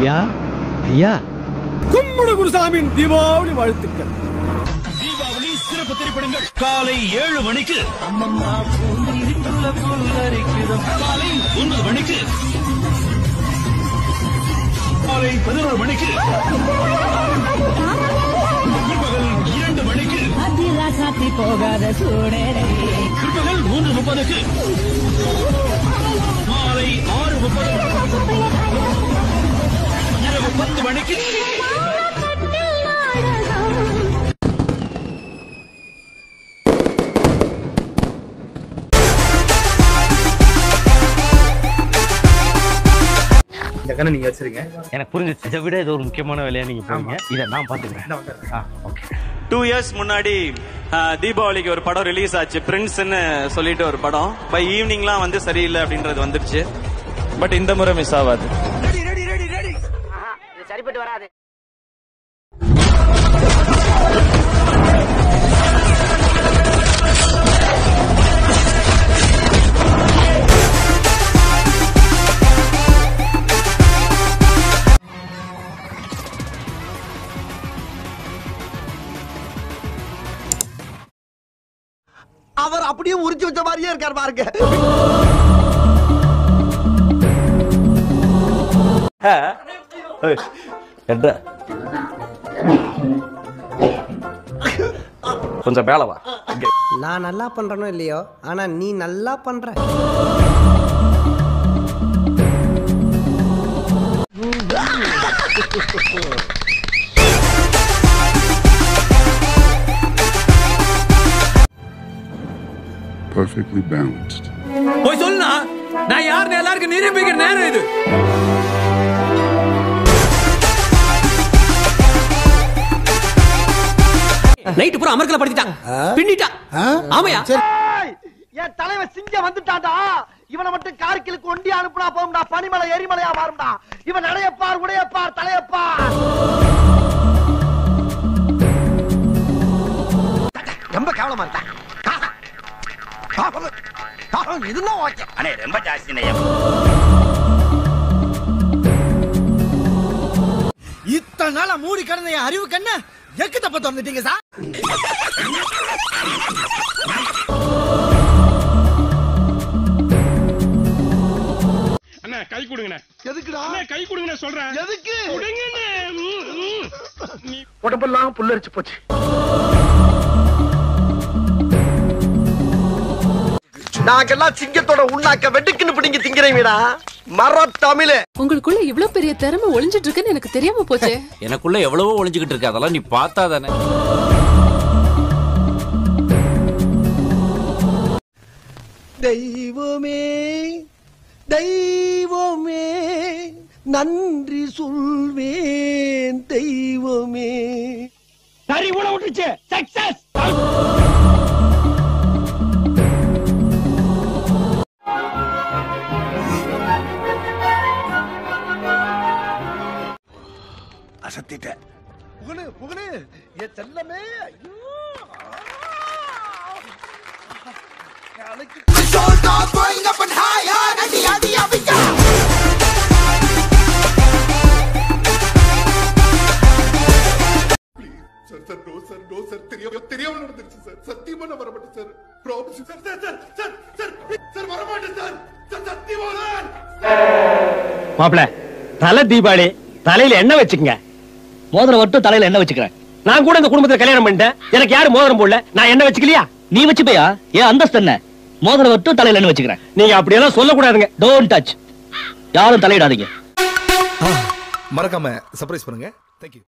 ஐயா ஐயா கும்முடு குருசாமியின் தீபாவளி வாழ்த்துக்கள். தீபாவளி சிறப்பு திரைப்படங்கள் காலை 7 மணிக்கு, காலை 9 மணிக்கு, காலை 11 மணிக்கு, பிற்பகல் 2 மணிக்கு, போகாத சூடரே, பிற்பகல் 3:30க்கு, மாலை 6:30, இரவு 10 மணிக்கு. நீங்க வச்சிருங்க. எனக்கு புரிஞ்சிச்சு. இதை விட இது ஒரு முக்கியமான வேலையா நீங்க போறீங்க. இதை நான் பாத்துக்கிறேன். ஓகே. 2 years முன்னாடி தீபாவளிக்கு ஒரு படம் ரிலீஸ் ஆச்சு, பிரின்ஸ்ன்னு சொல்லிட்டு ஒரு படம். பை ஈவினிங்லாம் வந்து சரியில்லை அப்படின்றது வந்துருச்சு. பட் இந்த முறை மிஸ் ஆகாது. சரிப்பட்டு வராது. அவர் அப்படியே உரிச்சு வச்ச மாதிரியே இருக்கார் பாருங்க. கொஞ்சம் மேலவா. நான் நல்லா பண்றனோ இல்லையோ, ஆனா நீ நல்லா பண்ற. Perfectly balanced. போய் சொல்லுனா நான் யாருன்னு எல்லாருக்கும் நிரூபிக்கிற நேரம் இது. நைட் பூரா அமர்க்கல படுத்திட்டான், பின்னிட்டான். ஆமையா என் தலைவன் சிங்கம் வந்துட்டான்டா. இவனை மட்டும் கார்கிலுக்கு ஒண்டி அனுப்புனா போகும்டா. பனிமலை எரிமலையா மாறும்டா. இவன் நடையப்பார், உடையப்பார், தலையப்பார். ரொம்ப கேவலமா இருந்தா இதுதான் ஓகே. அண்ணே ரொம்ப ஜாஸ்தி நயம். இத்தனை நாளா மூடி கிடந்த என் அறிவு கண்ண எக்கு தப்ப திறந்துட்டீங்க சார். அண்ணா கை கொடுங்கண்ணே. எதுக்குடா கை கொடுங்கண்ணே சொல்றேன். எதுக்கு உடம்பெல்லாம் புல்லரிச்சு போச்சு. நாங்கெல்லாம் சிங்கத்தோட உண்ணாக்க வெட்டுக்குன்னு பிடிங்க திங்கிறீங்கடா மர தமிழ். உங்களுக்குள்ள இவ்வளவு பெரிய திறமை ஒளிஞ்சிட்டு இருக்குன்னு எனக்கு தெரியாம போச்சே. எனக்குள்ள எவ்வளவோ ஒளிஞ்சுக்கிட்டு இருக்கு, அதெல்லாம் நீ பார்த்தா தானே. தெய்வமே தெய்வமே நன்றி சொல்வேன் தெய்வமே. சரி உள்ள விட்டுச்சு. சக்சஸ். அசத்திட்டேன். புகழு புகழு என் செல்லமே. ஐயோ தெரியாம நடந்துருச்சு சார். சத்தியமா நான் வரமாட்டேன் சார். Promise sir. சார் வரமாட்டேன் சார். சத்தியமா சார். மாப்பிள தலை தீபாவளி, தலையில என்ன வச்சுக்கங்க. மோதிரம் மட்டும் தலையில என்ன வச்சுக்கிறேன். நான் கூட இந்த குடும்பத்துல கல்யாணம் பண்ணிட்டேன். எனக்கு யாரு மோதிரம் போடல. நான் என்ன வச்சுக்கலையா? நீ வச்சுப்பையா? ஏன் அந்தஸ்து என்ன? மோதிரம் மட்டும் தலையில என்ன வச்சுக்கிறேன். நீங்க அப்படியெல்லாம் சொல்லக்கூடாதுங்க. Don't touch. யாரும் தலையிடாதீங்க. மறக்காம சர்ப்ரைஸ் பண்ணுங்க. தேங்க்யூ.